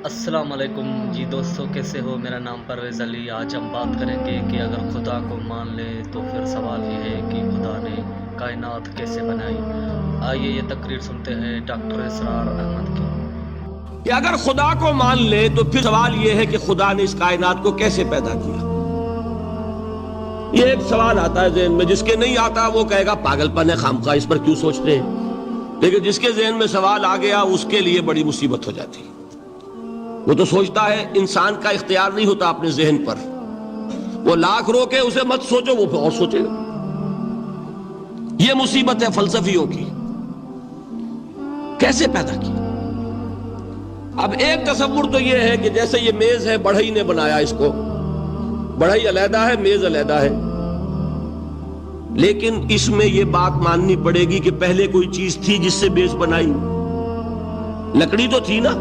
السلام علیکم جی دوستو، کیسے ہو؟ میرا نام پرویز علی۔ آج ہم بات کریں گے کہ اگر خدا کو مان لے تو پھر سوال یہ ہے کہ خدا نے کائنات کیسے بنائی۔ آئیے یہ تقریر سنتے ہیں ڈاکٹر اسرار احمد کی۔ کہ اگر خدا کو مان لے تو پھر سوال یہ ہے کہ خدا نے اس کائنات کو کیسے پیدا کیا۔ یہ ایک سوال آتا ہے ذہن میں، جس کے نہیں آتا وہ کہے گا پاگل پن ہے، خامخواہ اس پر کیوں سوچتے ہیں، لیکن جس کے ذہن میں سوال آ گیا اس کے لیے بڑی مصیبت ہو جاتی۔ وہ تو سوچتا ہے، انسان کا اختیار نہیں ہوتا اپنے ذہن پر، وہ لاکھ رو کے اسے مت سوچو، وہ پھر اور سوچے گا۔ یہ مصیبت ہے فلسفیوں کی، کیسے پیدا کی۔ اب ایک تصور تو یہ ہے کہ جیسے یہ میز ہے، بڑھئی نے بنایا اس کو، بڑھئی علیحدہ ہے، میز علیحدہ ہے، لیکن اس میں یہ بات ماننی پڑے گی کہ پہلے کوئی چیز تھی جس سے میز بنائی، لکڑی تو تھی نا،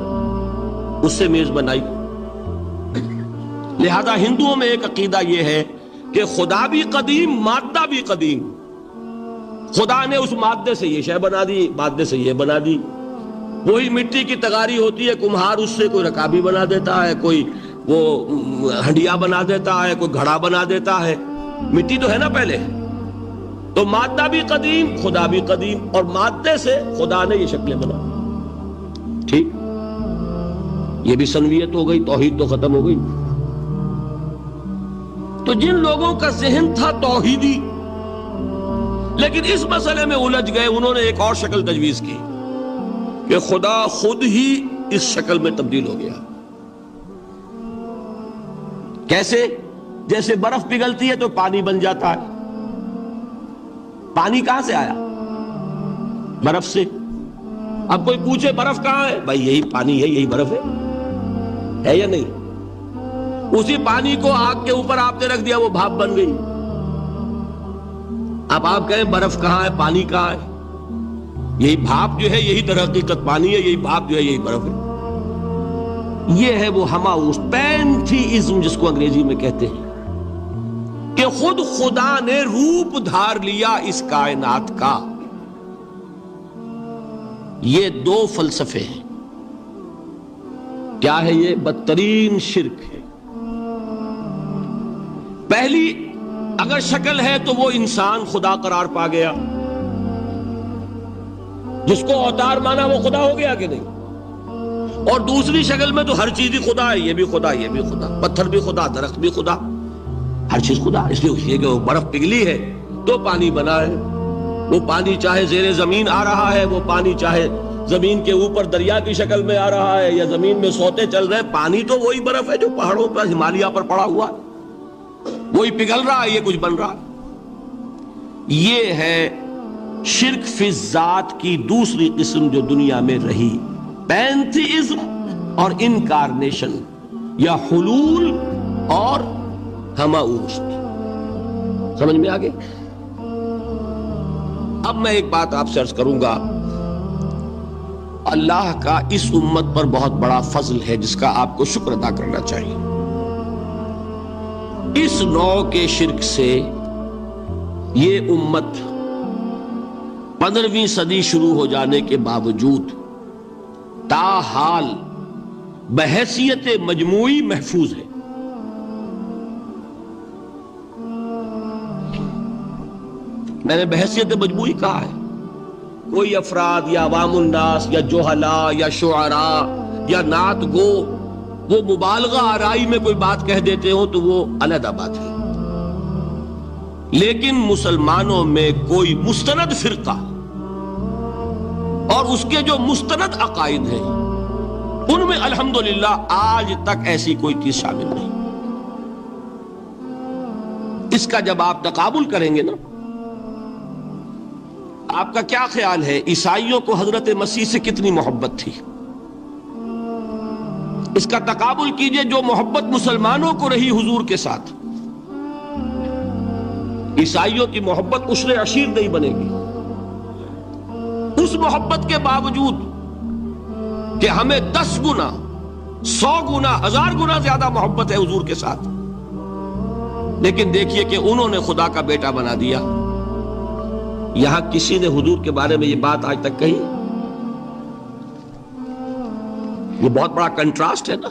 اس سے میز بنائی۔ لہذا ہندوؤں میں ایک عقیدہ یہ ہے کہ خدا بھی قدیم، مادہ بھی قدیم۔ خدا نے اس مادے سے یہ شے بنا دی، مادے سے یہ بنا دی۔ وہی مٹی کی تغاری ہوتی ہے، کمہار اس سے کوئی رکابی بنا دیتا ہے، کوئی وہ ہنڈیا بنا دیتا ہے، کوئی گھڑا بنا دیتا ہے۔ مٹی تو ہے نا پہلے، تو مادہ بھی قدیم، خدا بھی قدیم، اور مادے سے خدا نے یہ شکلیں بنا۔ ٹھیک، یہ بھی سنویت ہو گئی، توحید تو ختم ہو گئی۔ تو جن لوگوں کا ذہن تھا توحیدی لیکن اس مسئلے میں الجھ گئے، انہوں نے ایک اور شکل تجویز کی کہ خدا خود ہی اس شکل میں تبدیل ہو گیا۔ کیسے؟ جیسے برف پگھلتی ہے تو پانی بن جاتا ہے۔ پانی کہاں سے آیا؟ برف سے۔ اب کوئی پوچھے برف کہاں ہے؟ بھائی یہی پانی ہے، یہی برف ہے یا نہیں؟ اسی پانی کو آگ کے اوپر آپ نے رکھ دیا، وہ بھاپ بن گئی۔ اب آپ کہیں برف کہاں ہے، پانی کہاں ہے؟ یہی بھاپ جو ہے، یہی در حقیقت پانی ہے، یہی بھاپ جو ہے یہی برف ہے۔ یہ ہے وہ ہماؤس پینتھیزم جس کو انگریزی میں کہتے ہیں، کہ خود خدا نے روپ دھار لیا اس کائنات کا۔ یہ دو فلسفے ہیں۔ کیا ہے یہ؟ بدترین شرک ہے۔ پہلی اگر شکل ہے تو وہ انسان خدا قرار پا گیا، جس کو اوتار مانا وہ خدا ہو گیا کہ نہیں؟ اور دوسری شکل میں تو ہر چیز ہی خدا ہے، یہ بھی خدا، یہ بھی خدا، پتھر بھی خدا، درخت بھی خدا، ہر چیز خدا۔ اس لیے کہ وہ برف پگھلی ہے تو پانی بنا ہے۔ وہ پانی چاہے زیر زمین آ رہا ہے، وہ پانی چاہے زمین کے اوپر دریا کی شکل میں آ رہا ہے، یا زمین میں سوتے چل رہے، پانی تو وہی برف ہے جو پہاڑوں پر، ہمالیہ پر پڑا ہوا ہے، وہی پگھل رہا ہے، یہ کچھ بن رہا ہے۔ یہ ہے شرک فی الذات کی دوسری قسم جو دنیا میں رہی، پینتھیزم اور انکارنیشن، یا حلول اور ہماؤست۔ سمجھ میں آگے؟ اب میں ایک بات آپ سے عرض کروں گا۔ اللہ کا اس امت پر بہت بڑا فضل ہے جس کا آپ کو شکر ادا کرنا چاہیے۔ اس نوع کے شرک سے یہ امت 15ویں صدی شروع ہو جانے کے باوجود تاحال بحیثیت مجموعی محفوظ ہے۔ میں نے بحیثیت مجموعی کہا ہے، کوئی افراد یا عوام الناس یا جوہلاء یا شعراء یا نعت گو وہ مبالغہ آرائی میں کوئی بات کہہ دیتے ہو تو وہ علیحدہ بات ہے، لیکن مسلمانوں میں کوئی مستند فرقہ اور اس کے جو مستند عقائد ہیں ان میں الحمدللہ آج تک ایسی کوئی چیز شامل نہیں۔ اس کا جب آپ تقابل کریں گے نا، آپ کا کیا خیال ہے عیسائیوں کو حضرت مسیح سے کتنی محبت تھی؟ اس کا تقابل کیجئے جو محبت مسلمانوں کو رہی حضور کے ساتھ۔ عیسائیوں کی محبت عشر عشیر نہیں بنے گی۔ اس محبت کے باوجود کہ ہمیں 10 گنا 100 گنا 1000 گنا زیادہ محبت ہے حضور کے ساتھ، لیکن دیکھیے کہ انہوں نے خدا کا بیٹا بنا دیا۔ یہاں کسی نے حضور کے بارے میں یہ بات آج تک کہی؟ یہ بہت بڑا کنٹراسٹ ہے نا.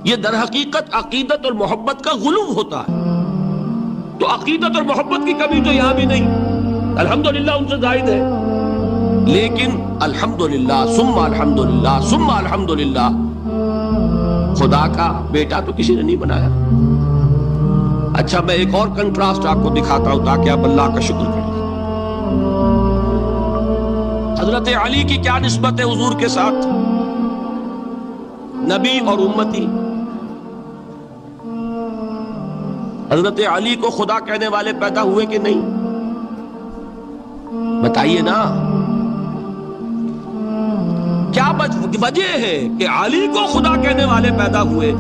یہ در حقیقت عقیدت اور محبت کا غلو ہوتا ہے. تو عقیدت اور محبت کی کمی تو یہاں بھی نہیں, الحمدللہ ان سے زائد ہے. لیکن الحمدللہ ثم الحمدللہ ثم الحمدللہ, خدا کا بیٹا تو کسی نے نہیں بنایا. اچھا میں ایک اور کنٹراسٹ آپ کو دکھاتا ہوں تاکہ آپ اللہ کا شکر کریں. حضرت علی کی کیا نسبت ہے حضور کے ساتھ؟ نبی اور امتی. حضرت علی کو خدا کہنے والے پیدا ہوئے کہ نہیں؟ بتائیے نا. کیا وجہ ہے کہ علی کو خدا کہنے والے پیدا ہوئے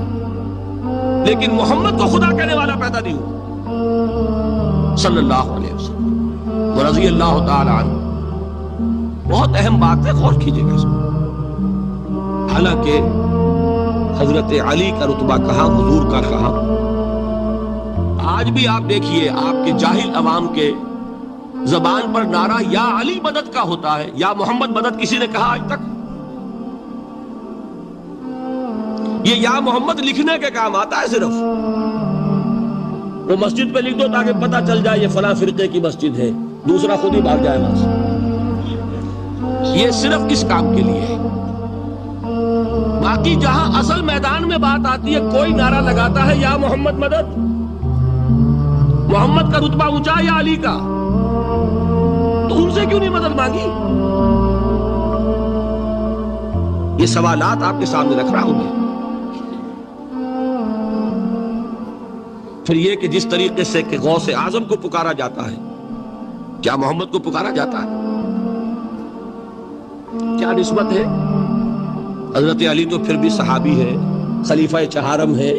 لیکن محمد کو خدا کہنے والا پیدا نہیں ہوا صلی اللہ علیہ وسلم ورضی اللہ تعالی عنہ؟ بہت اہم بات ہے, غور کیجئے گا اس میں. حالانکہ حضرت علی کا رتبہ کہاں, حضور کا کہاں. آج بھی آپ دیکھیے آپ کے جاہل عوام کے زبان پر نعرہ یا علی مدد کا ہوتا ہے, یا محمد مدد کسی نے کہا آج تک؟ یہ یا محمد لکھنے کے کام آتا ہے صرف. وہ مسجد پہ لکھ دو تاکہ پتہ چل جائے یہ فلاں فرقے کی مسجد ہے, دوسرا خود ہی بھاگ جائے وہاں سے. یہ صرف کس کام کے لیے ہے؟ باقی جہاں اصل میدان میں بات آتی ہے کوئی نعرہ لگاتا ہے یا محمد مدد. محمد کا رتبہ اونچا یا علی کا؟ تو ان سے کیوں نہیں مدد مانگی؟ یہ سوالات آپ کے سامنے رکھ رہا ہوں میں. پھر یہ کہ جس طریقے سے کہ غوث اعظم کو پکارا جاتا ہے, کیا محمد کو پکارا جاتا ہے؟ کیا نسبت ہے؟ حضرت علی تو پھر بھی صحابی ہے, خلیفہ چہارم ہے,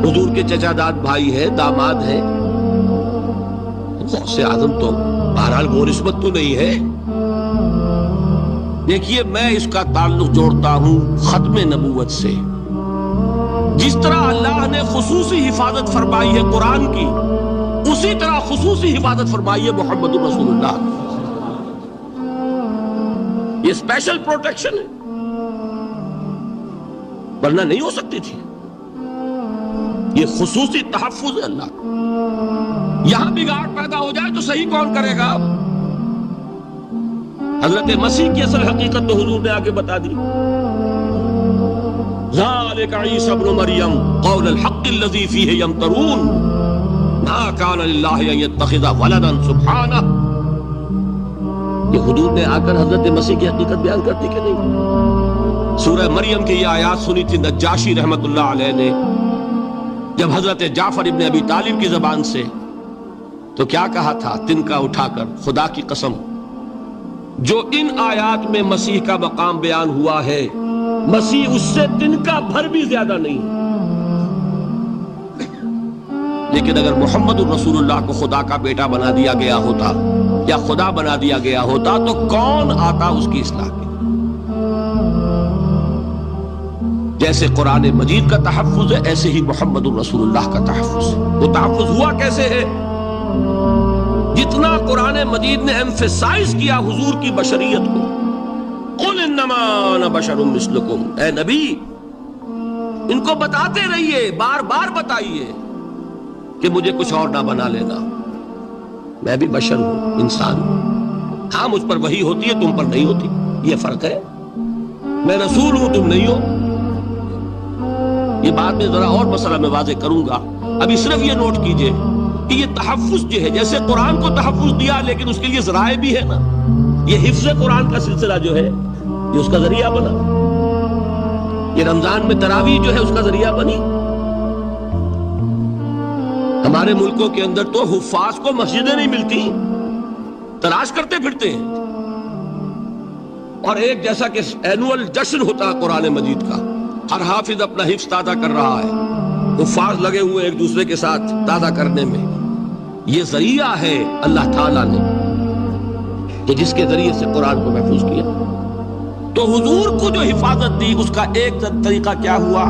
حضور کے چچا داد بھائی ہے, داماد ہے. غوث اعظم تو بہرحال وہ نسبت تو نہیں ہے. دیکھیے میں اس کا تعلق جوڑتا ہوں ختم نبوت سے. جس طرح اللہ نے خصوصی حفاظت فرمائی ہے قرآن کی, اسی طرح خصوصی حفاظت فرمائی ہے محمد رسول اللہ. یہ اسپیشل پروٹیکشن ہے, ورنہ نہیں ہو سکتی تھی. یہ خصوصی تحفظ ہے اللہ کا. یہاں بگاڑ پیدا ہو جائے تو صحیح کون کرے گا؟ حضرت مسیح کی اصل حقیقت تو حضور نے آگے بتا دی. ذالک عیسی ابن مریم قول الحق الذی فیہ یمترون ما کان للہ ان یتخذ ولدا سبحانہ. یہ حضور نے آ کر حضرت مسیح کی حقیقت بیان کر دی کہ نہیں؟ سورہ مریم کی یہ آیات سنی تھی نجاشی رحمت اللہ علیہ نے جب حضرت جعفر ابن ابی طالب کی زبان سے, تو کیا کہا تھا تنکا اٹھا کر, خدا کی قسم جو ان آیات میں مسیح کا مقام بیان ہوا ہے مسیح اس سے تنکا بھر بھی زیادہ نہیں. لیکن اگر محمد الرسول اللہ کو خدا کا بیٹا بنا دیا گیا ہوتا یا خدا بنا دیا گیا ہوتا تو کون آتا اس کی اصلاح کے؟ جیسے قرآن مجید کا تحفظ ہے ایسے ہی محمد الرسول اللہ کا تحفظ ہے. وہ تحفظ ہوا کیسے ہے؟ جتنا قرآن مجید نے ایمفیسائز کیا حضور کی بشریت کو, قل انما انا بشر مثلکم, اے نبی ان کو بتاتے رہیے, بار بار بتائیے کہ مجھے کچھ اور نہ بنا لینا, میں بھی بشر ہوں, انسان ہوں. ہاں مجھ پر وحی ہوتی ہے, تم پر نہیں ہوتی, یہ فرق ہے. میں رسول ہوں, تم نہیں ہو. یہ بات میں ذرا اور مسئلہ میں واضح کروں گا. ابھی صرف یہ نوٹ کیجئے کہ یہ تحفظ جو ہے, جیسے قرآن کو تحفظ دیا لیکن اس کے لیے ذرائع بھی ہے نا. یہ حفظ قرآن کا سلسلہ جو ہے یہ اس کا ذریعہ بنا. یہ رمضان میں تراویح جو ہے اس کا ذریعہ بنی. ہمارے ملکوں کے اندر تو حفاظ کو مسجدیں نہیں ملتی, تلاش کرتے پھرتے ہیں. اور ایک جیسا کہ اینول جشن ہوتا ہے قرآن مجید کا, ہر حافظ اپنا حفظ تازہ کر رہا ہے, حفاظ لگے ہوئے ایک دوسرے کے ساتھ تازہ کرنے میں. یہ ذریعہ ہے اللہ تعالیٰ نے کہ جس کے ذریعے سے قرآن کو محفوظ کیا. تو حضور کو جو حفاظت دی اس کا ایک طریقہ کیا ہوا؟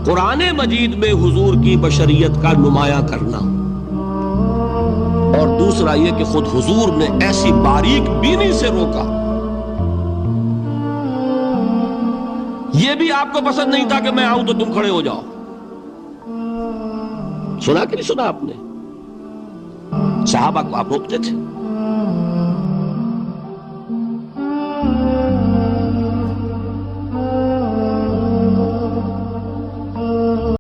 قرآن مجید میں حضور کی بشریت کا نمایاں کرنا, اور دوسرا یہ کہ خود حضور نے ایسی باریک بینی سے روکا یہ بھی آپ کو پسند نہیں تھا کہ میں آؤں تو تم کھڑے ہو جاؤ. سنا کہ نہیں سنا آپ نے؟ صحابہ کو آپ روکتے تھے.